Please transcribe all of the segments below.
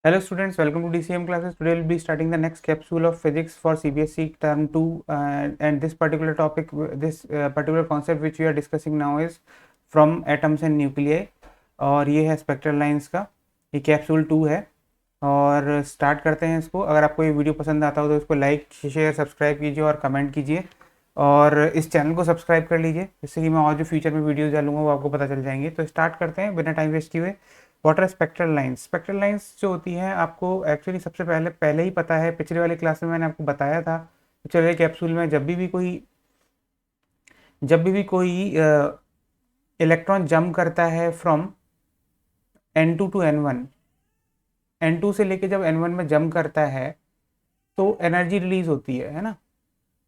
Hello students, welcome to DCM classes. Today we'll be starting the next capsule of physics for CBSE term 2 and this particular topic, this particular concept which we are discussing now is from atoms and nuclei और ये है spectral lines का, ये capsule 2 है और start करते हैं इसको। अगर आपको ये वीडियो पसंद आता हो तो इसको लाइक शेयर सब्सक्राइब कीजिए और कमेंट कीजिए और इस चैनल को सब्सक्राइब कर लीजिए जिससे कि मैं और जो फ्यूचर में वीडियोस डालूंगा वो आपको पता चल जाएंगे। तो स्टार्ट करते हैं बिना टाइम वेस्ट किए हुए। What are spectral lines? Spectral lines जो होती हैं आपको एक्चुअली सबसे पहले ही पता है, पिछले वाले क्लास में मैंने आपको बताया था। पिछले वाले कैप्सूल में जब भी कोई इलेक्ट्रॉन जंप करता है from N2 to N1, N2 से लेके जब N1 में जंप करता है तो एनर्जी रिलीज होती है ना।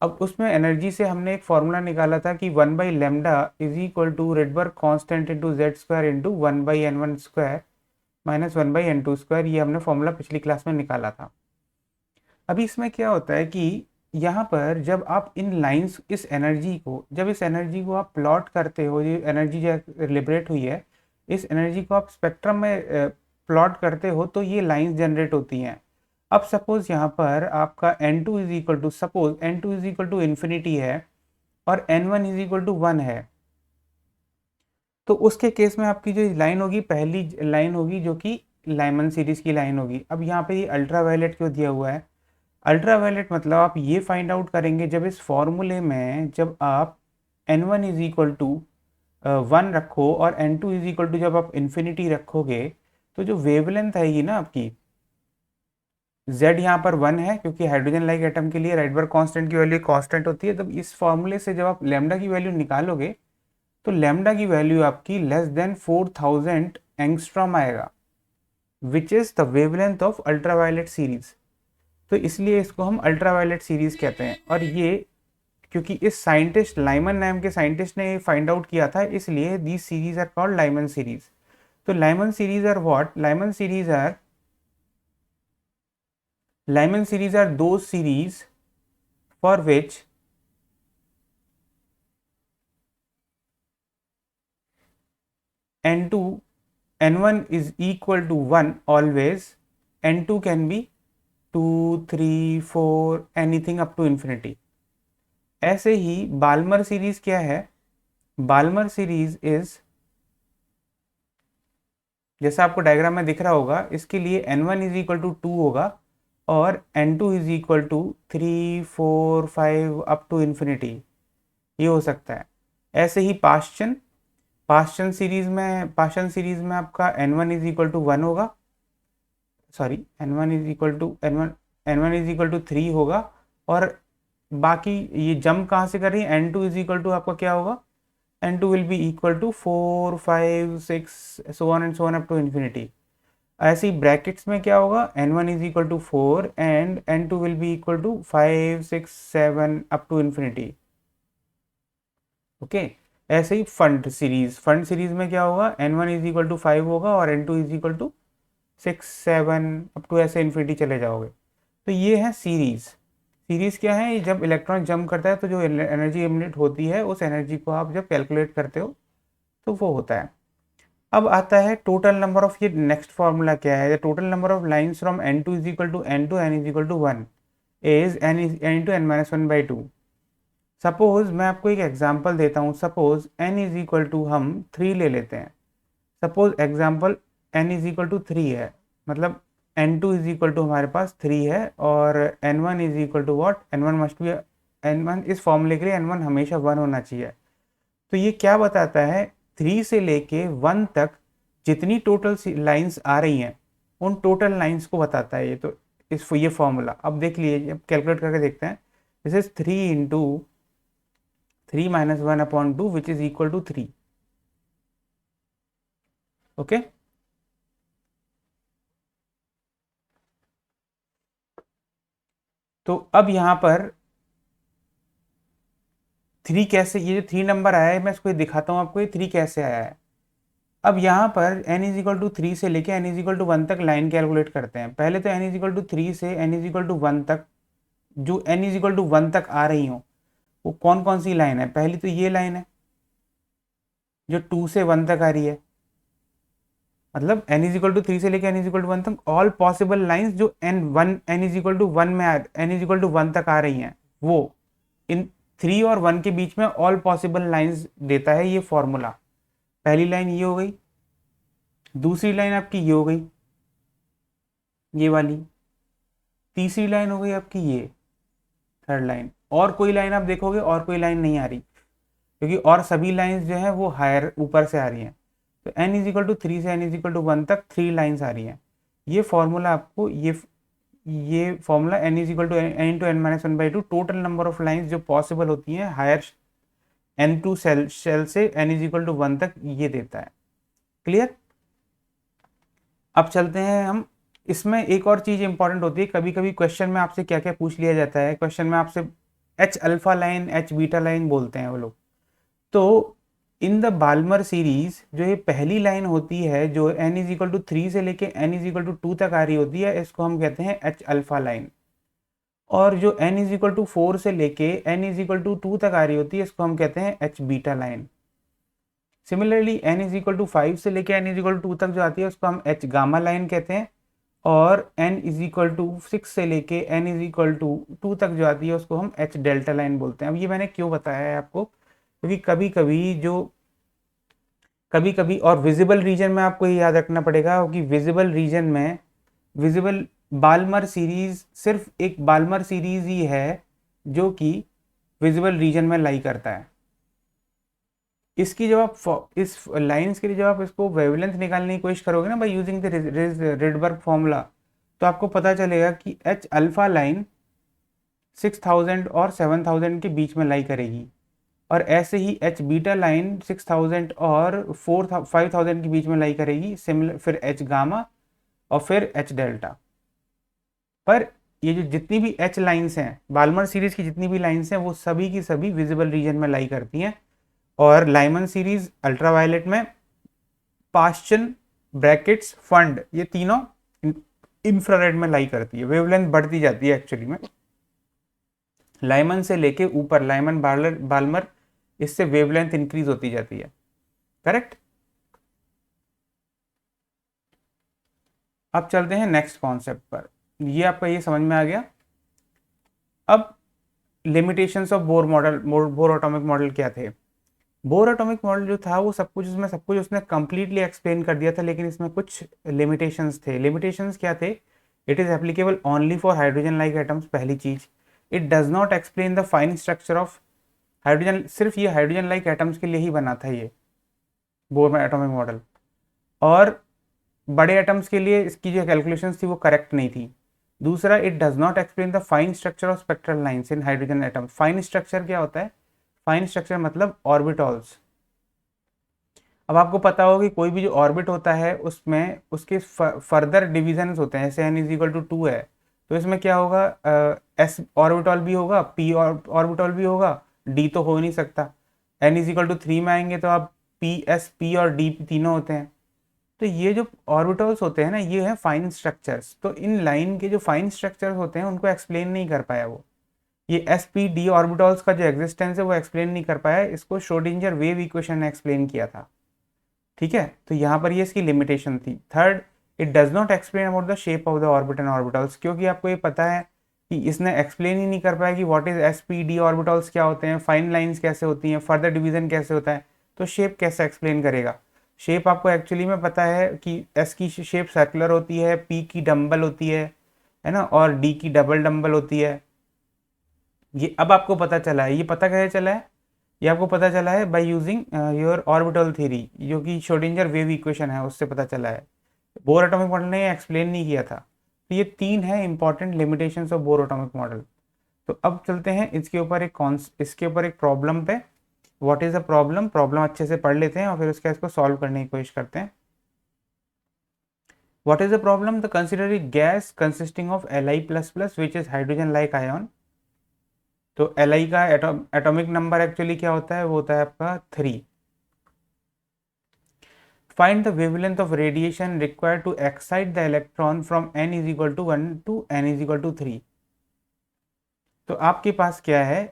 अब उसमें एनर्जी से हमने एक फॉर्मूला निकाला था कि 1/λ is equal to Rydberg constant into Z square इंटू 1/n1 square minus 1/n2 square. ये हमने फॉर्मूला पिछली क्लास में निकाला था। अभी इसमें क्या होता है कि यहाँ पर जब आप इन लाइंस इस एनर्जी को आप प्लॉट करते हो, ये एनर्जी जो लिबरेट हुई है इस एनर्जी को आप स्पेक्ट्रम में प्लॉट करते हो तो ये लाइंस जनरेट होती हैं। अब सपोज यहाँ पर आपका N2 is equal to, suppose N2 is equal to infinity है और N1 इज इक्वल टू 1 है, तो उसके केस में आपकी जो लाइन होगी पहली लाइन होगी जो कि लाइमन सीरीज की लाइन होगी। अब यहाँ पे ये अल्ट्रावायलेट क्यों दिया हुआ है? अल्ट्रावायलेट मतलब आप ये फाइंड आउट करेंगे जब इस फॉर्मूले में जब आप N1 इज इक्वल टू 1 रखो और N2 इज इक्वल टू जब आप इन्फिनिटी रखोगे तो जो वेवलेंथ आएगी ना आपकी, Z यहाँ पर 1 है क्योंकि हाइड्रोजन लाइक एटम के लिए राइडबर्ग कांस्टेंट की वैल्यू कांस्टेंट होती है। तब इस फॉर्मूले से जब आप लैम्डा की वैल्यू निकालोगे तो लैम्डा की वैल्यू आपकी लेस देन 4000 एंगस्ट्रॉम आएगा, which is the wavelength of ultraviolet series. तो इसलिए इसको हम अल्ट्रावायलेट सीरीज कहते हैं। और ये क्योंकि इस साइंटिस्ट लाइमन नाम के साइंटिस्ट ने फाइंड आउट किया था इसलिए the series are called Lyman series. तो Lyman series are what? Lyman series are दो series for which N2 N1 is equal to 1 always, N2 can be 2 3 4 anything up to infinity। ऐसे ही Balmer series क्या है? Balmer series is, जैसा आपको diagram में दिख रहा होगा, इसके लिए N1 इज इक्वल टू 2 होगा और N2 is equal to 3 4 5 up to infinity, ये हो सकता है। ऐसे ही पाश्चन सीरीज में आपका N1 इज इक्वल टू 1 होगा, sorry N1 is equal to N1 is equal to 3 होगा और बाकी ये जंप कहाँ से कर रही है? N2 इज इक्वल टू आपका क्या होगा? N2 will be equal to 4 5 6 so on and so on up to infinity. ऐसे ही ब्रैकेट्स में क्या होगा? N1 is equal to 4 and N2 will be equal to 5 6 7 up to infinity. Okay. ऐसे ही फंड सीरीज में क्या होगा? N1 इज इक्वल टू 5 होगा और N2 is equal to 6 7 up to ऐसे इन्फिनिटी चले जाओगे। तो ये है सीरीज क्या है? जब इलेक्ट्रॉन जंप करता है तो जो एनर्जी इमिट होती है उस एनर्जी को आप जब कैलकुलेट करते हो तो वो होता है। अब आता है टोटल नंबर ऑफ, ये नेक्स्ट फॉर्मूला क्या है? Total number of lines from N2 is equal to N2 N is equal to 1 is N into N minus 1/2। Suppose मैं आपको एक एग्जांपल देता हूँ, suppose N is equal to हम 3 ले लेते हैं। Suppose example N is equal to 3 है, मतलब N2 इज इक्वल टू हमारे पास 3 है और N1 is equal to what? N1 must be N1, इस फॉर्मूले के लिए N1 हमेशा 1 होना चाहिए। तो ये क्या बताता है? 3 से लेके 1 तक जितनी टोटल लाइंस आ रही हैं उन टोटल लाइंस को बताता है ये। तो ये फॉर्मूला अब देख लीजिए, अब कैलकुलेट करके देखते हैं। This is 3 into 3 minus 1 upon 2 which is equal to 3। Okay, तो अब यहां पर 3 कैसे, ये जो 3 नंबर आया है मैं इसको दिखाता हूं आपको, ये 3 कैसे आया है। अब यहाँ पर n इज इक्वल टू 3 से लेके n इज इक्वल टू 1 तक लाइन कैलकुलेट करते हैं। पहले तो n इज इक्वल टू 3 से n इज इक्वल टू 1 तक, जो n इज इक्वल टू 1 तक आ रही हो वो कौन कौन सी लाइन है? पहली तो ये लाइन है जो 2 से 1 तक आ रही है, मतलब n इज इक्वल टू 3 से लेके n इज इक्वल टू 1 तक ऑल पॉसिबल लाइंस जो n इज इक्वल टू 1 में n इज इक्वल टू 1 तक आ रही हैं, वो इन 3 और 1 के बीच में ऑल पॉसिबल लाइंस देता है ये फॉर्मूला। पहली लाइन ये हो गई, दूसरी लाइन आपकी ये हो गई, ये वाली, तीसरी लाइन हो गई आपकी ये, थर्ड लाइन। और कोई लाइन आप देखोगे, और कोई लाइन नहीं आ रही, क्योंकि और सभी लाइंस जो है वो हायर ऊपर से आ रही हैं। तो n इज इक्वल टू 3 से n इज इक्वल टू 1 तक 3 लाइंस आ रही हैं। ये फॉर्मूला आपको ये formula n is equal to n into n minus 1/2 total number of lines जो पॉसिबल होती हैं हायर n2 शेल से n इज इक्वल टू 1 तक, ये देता है। क्लियर। अब चलते हैं हम, इसमें एक और चीज इंपॉर्टेंट होती है, कभी कभी क्वेश्चन में आपसे क्या क्या पूछ लिया जाता है। क्वेश्चन में आपसे H alpha line, H beta line बोलते हैं वो लोग। तो इन द बाल्मर सीरीज जो ये पहली लाइन होती है जो n इज इक्वल टू 3 से लेके n इज इक्वल टू 2 तक आ रही होती है, इसको हम कहते हैं एच अल्फा लाइन। और जो n इज इक्वल टू 4 से लेके n इज इक्वल टू 2 तक आ रही होती है, इसको हम कहते हैं H beta line. Similarly n is equal to 5 से लेके n इज इक्वल टू 2 तक जो आती है उसको हम एच गामा लाइन कहते हैं। और n इज इक्वल टू 6 से लेके n इज इक्वल टू 2 तक जो आती है उसको हम एच डेल्टा लाइन बोलते हैं। अब ये मैंने क्यों बताया है आपको, क्योंकि कभी कभी और विजिबल रीजन में आपको ये याद रखना पड़ेगा कि विजिबल रीजन में विजिबल बाल्मर सीरीज सिर्फ एक बाल्मर सीरीज ही है जो कि विजिबल रीजन में लाई करता है। इसकी जब आप इस लाइंस के लिए जब आप इसको वेवलेंथ निकालने की कोशिश करोगे ना by using the Rydberg formula, तो आपको पता चलेगा कि एच अल्फा लाइन 6000 और 7000 के बीच में लाई करेगी, और ऐसे ही एच बीटा लाइन 6000 और 5000 के बीच में लाई करेगी। सिमिलर फिर एच गामा और फिर एच डेल्टा। पर ये जो जितनी भी एच लाइंस हैं, बाल्मर सीरीज की जितनी भी लाइंस हैं, वो सभी की सभी विजिबल रीजन में लाई करती हैं। और लाइमन सीरीज अल्ट्रावायलेट में, पास्चन, ब्रैकेट्स, फंड, ये तीनों इंफ्रारेड में लाई करती है। वेवलेंथ बढ़ती जाती है एक्चुअली में, लाइमन से लेके ऊपर लाइमन बाल्मर, इससे वेवलेंथ इंक्रीज होती जाती है। करेक्ट। अब चलते हैं नेक्स्ट कॉन्सेप्ट पर। ये आपका ये समझ में आ गया। अब limitations of Bohr model, bore atomic model क्या थे। बोर एटॉमिक मॉडल जो था वो सब कुछ उसने कंप्लीटली एक्सप्लेन कर दिया था, लेकिन इसमें कुछ लिमिटेशंस थे। लिमिटेशंस क्या थे। It is applicable only for hydrogen like atoms, पहली चीज। It does not explain the fine structure of hydrogen, सिर्फ ये हाइड्रोजन लाइक एटम्स के लिए ही बना था ये बोर एटॉमिक मॉडल। और बड़े एटम्स के लिए इसकी जो कैलकुलेशंस थी वो करेक्ट नहीं थी। दूसरा, it does not explain the fine structure of spectral lines in hydrogen atoms. Fine structure क्या होता है। फाइन स्ट्रक्चर मतलब ऑर्बिटॉल्स। अब आपको पता होगा कि कोई भी जो ऑर्बिट होता है उसमें उसके फर्दर डिविजन्स होते हैं। जैसे n इज इक्वल टू 2 है, तो इसमें क्या होगा, s ऑर्बिटॉल भी होगा, p ऑर्बिटॉल भी होगा, d तो हो नहीं सकता। n इज इक्वल टू 3 में आएंगे तो आप p, s, p और d तीनों होते हैं। तो ये जो ऑर्बिटल्स होते हैं ना, ये है फाइन स्ट्रक्चर्स। तो इन लाइन के जो फाइन स्ट्रक्चर्स होते हैं उनको एक्सप्लेन नहीं कर पाया वो। ये एस पी डी ऑर्बिटल्स का जो एग्जिस्टेंस है वो एक्सप्लेन नहीं कर पाया, इसको श्रोडिंगर वेव इक्वेशन ने एक्सप्लेन किया था। ठीक है, तो यहाँ पर ये इसकी लिमिटेशन थी। Third, it does not explain about the shape of the orbit and orbitals, क्योंकि आपको ये पता है कि इसने एक्सप्लेन ही नहीं कर पाया कि what is S P D orbitals क्या होते हैं, फाइन लाइंस कैसे होती हैं, फर्दर डिवीजन कैसे होता है, तो शेप कैसे एक्सप्लेन करेगा। शेप आपको एक्चुअली में पता है कि एस की शेप सर्कुलर होती है, पी की डम्बल होती है ना, और डी की डबल डम्बल होती है। ये अब आपको पता चला है। ये पता कैसे चला है, ये आपको पता चला है by using your orbital theory, जो कि श्रोडिंगर वेव इक्वेशन है, उससे पता चला है। बोर एटॉमिक मॉडल ने एक्सप्लेन नहीं किया था। तो ये तीन है important limitations of bore atomic model. तो अब चलते हैं इसके ऊपर एक प्रॉब्लम पे। What is a problem, problem अच्छे से पढ़ लेते हैं और फिर उसके इसको सॉल्व करने की कोशिश करते हैं। What is the problem, the consider a gas consisting of Li++ which is hydrogen like ion. तो Li का एटॉमिक नंबर एक्चुअली क्या होता है, वो होता है आपका 3। Find the wavelength of radiation required to excite the electron from n is equal to 1 to n is equal to 3। तो आपके पास क्या है,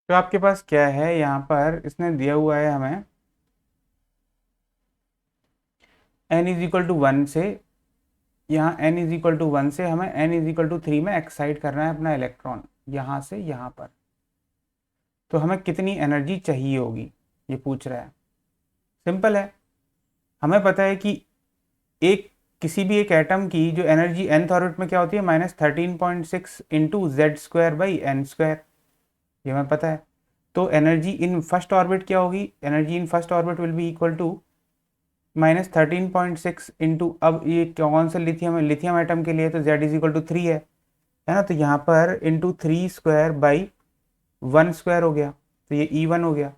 तो आपके पास क्या है, यहाँ पर इसने दिया हुआ है हमें n इज इक्वल टू 1 से, यहाँ n इज इक्वल टू 1 से हमें n इज इक्वल टू 3 में एक्साइट करना है अपना इलेक्ट्रॉन, यहाँ से यहाँ पर। तो हमें कितनी एनर्जी चाहिए होगी ये पूछ रहा है। सिंपल है, हमें पता है कि एक किसी भी एक एटम की जो एनर्जी nth ऑर्बिट में क्या होती है, -13.6 into Z square by N square, ये हमें पता है। तो एनर्जी इन फर्स्ट ऑर्बिट क्या होगी, energy in first orbit will be equal to -13.6 into, अब ये कौन सा लिथियम है, लिथियम एटम के लिए तो z इज इक्वल टू 3 है ना, तो यहाँ पर इंटू 3 स्क्वायर बाई 1 स्क्वायर हो गया, तो ये E1 हो गया।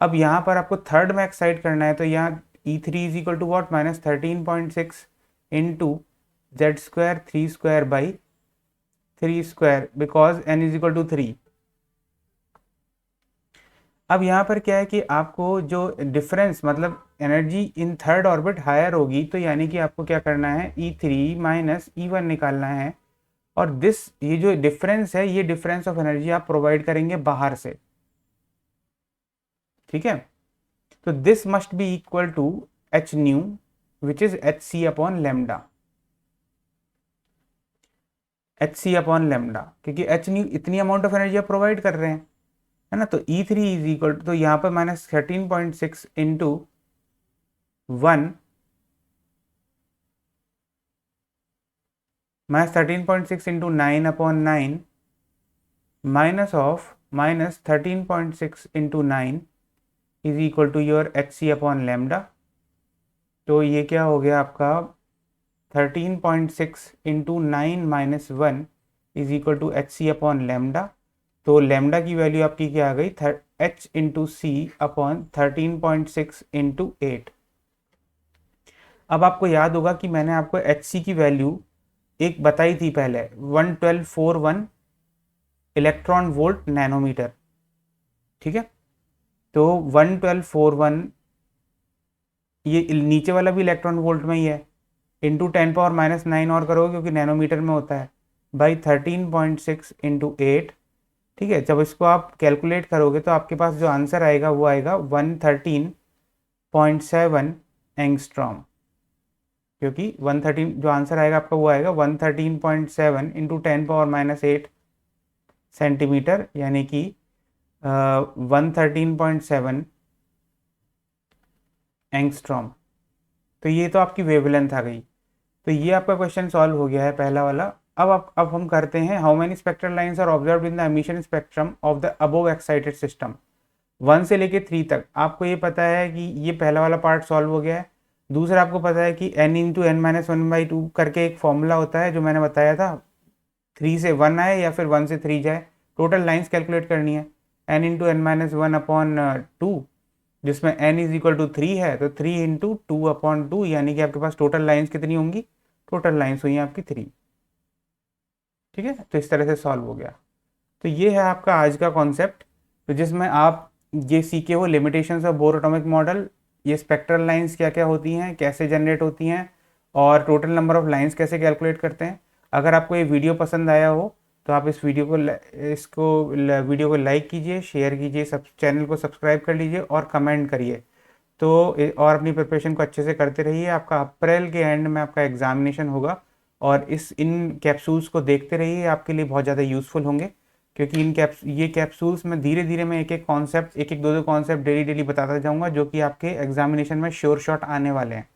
अब यहाँ पर आपको थर्ड में एक्साइट करना है, तो यहाँ E3 is equal to what, -13.6 into Z square 3 square by 3 square, because n is equal to 3। अब यहाँ पर क्या है कि आपको जो डिफरेंस मतलब energy in third orbit higher होगी, तो यानी कि आपको क्या करना है, E3 माइनस E1 निकालना है, और ये जो डिफरेंस है, ये डिफरेंस ऑफ एनर्जी आप प्रोवाइड करेंगे बाहर से, ठीक है। तो this must be equal to H nu which is H C upon lambda, H C upon lambda, क्योंकि एच न्यू इतनी अमाउंट ऑफ एनर्जी आप प्रोवाइड कर रहे हैं, है ना। तो E3 इज इक्वल टू, तो यहाँ पर -13.6 into 1, -13.6 into 9 upon 9 minus of -13.6 into 9 is equal to your H C upon lambda. तो ये क्या हो गया आपका, 13.6 into 9 minus 1 is equal to H C upon lambda. तो लेमडा की वैल्यू आपकी क्या आ गई, H into C upon 13.6 into 8। अब आपको याद होगा कि मैंने आपको एच सी की वैल्यू एक बताई थी पहले, 11241 इलेक्ट्रॉन वोल्ट नैनोमीटर, ठीक है। तो 11241 ये नीचे वाला भी इलेक्ट्रॉन वोल्ट में ही है, इंटू 10⁻⁹ और करोगे क्योंकि नैनोमीटर में होता है, बाई 13.6 इंटू 8, ठीक है। जब इसको आप कैलकुलेट करोगे तो आपके पास जो आंसर आएगा वो आएगा 113.7 एंगस्ट्रॉम, क्योंकि 113 जो आंसर आएगा आपका वो आएगा 113.7 इंटू 10⁻⁸ सेंटीमीटर, यानी कि 113.7 एंगस्ट्रॉम। तो ये तो आपकी वेवलेंथ आ गई। तो ये आपका क्वेश्चन सॉल्व हो गया है पहला वाला। अब हम करते हैं, how many spectral lines are observed in the emission spectrum of the above excited system. 1 से लेके 3 तक आपको ये पता है कि ये पहला वाला पार्ट सॉल्व हो गया है। दूसरा आपको पता है कि n इंटू एन माइनस 1/2 करके एक फॉर्मूला होता है जो मैंने बताया था, 3 से 1 आए या फिर 1 से 3 जाए, टोटल लाइंस कैलकुलेट करनी है, n इंटू एन माइनस 1/2, जिसमें n इज इक्वल टू 3 है, तो 3 इंटू 2/2, यानी कि आपके पास टोटल लाइंस कितनी होंगी, टोटल लाइंस हुई आपकी 3, ठीक है। तो इस तरह से सॉल्व हो गया। तो ये है आपका आज का कॉन्सेप्ट, तो जिसमें आप ये सीखे हो limitations of bore atomic model, ये स्पेक्ट्रल लाइंस क्या क्या होती हैं, कैसे जनरेट होती हैं, और टोटल नंबर ऑफ लाइंस कैसे कैलकुलेट करते हैं। अगर आपको ये वीडियो पसंद आया हो तो आप इस वीडियो को लाइक कीजिए, शेयर कीजिए, सब चैनल को सब्सक्राइब कर लीजिए और कमेंट करिए। तो और अपनी प्रिपरेशन को अच्छे से करते रहिए। आपका अप्रैल के एंड में आपका एग्जामिनेशन होगा, और इन कैप्सूल्स को देखते रहिए, आपके लिए बहुत ज़्यादा यूज़फुल होंगे, क्योंकि ये कैप्सूल्स में धीरे धीरे मैं एक एक कॉन्सेप्ट, एक एक दो कॉन्सेप्ट डेली बताता जाऊंगा, जो कि आपके एग्जामिनेशन में श्योर शॉट आने वाले हैं।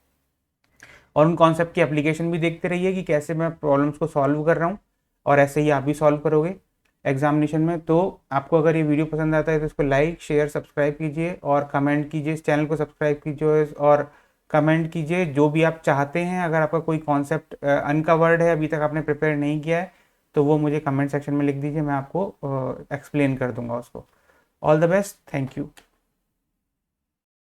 और उन कॉन्सेप्ट की एप्लीकेशन भी देखते रहिए कि कैसे मैं प्रॉब्लम्स को सॉल्व कर रहा हूँ, और ऐसे ही आप भी सॉल्व करोगे एग्जामिनेशन में। तो आपको अगर ये वीडियो पसंद आता है तो इसको लाइक शेयर सब्सक्राइब कीजिए और कमेंट कीजिए, इस चैनल को सब्सक्राइब कीजिए और कमेंट कीजिए जो भी आप चाहते हैं। अगर आपका कोई कॉन्सेप्ट अनकवर्ड है, अभी तक आपने प्रिपेयर नहीं किया है, तो वो मुझे कमेंट सेक्शन में लिख दीजिए, मैं आपको एक्सप्लेन कर दूंगा उसको। All the best, thank you.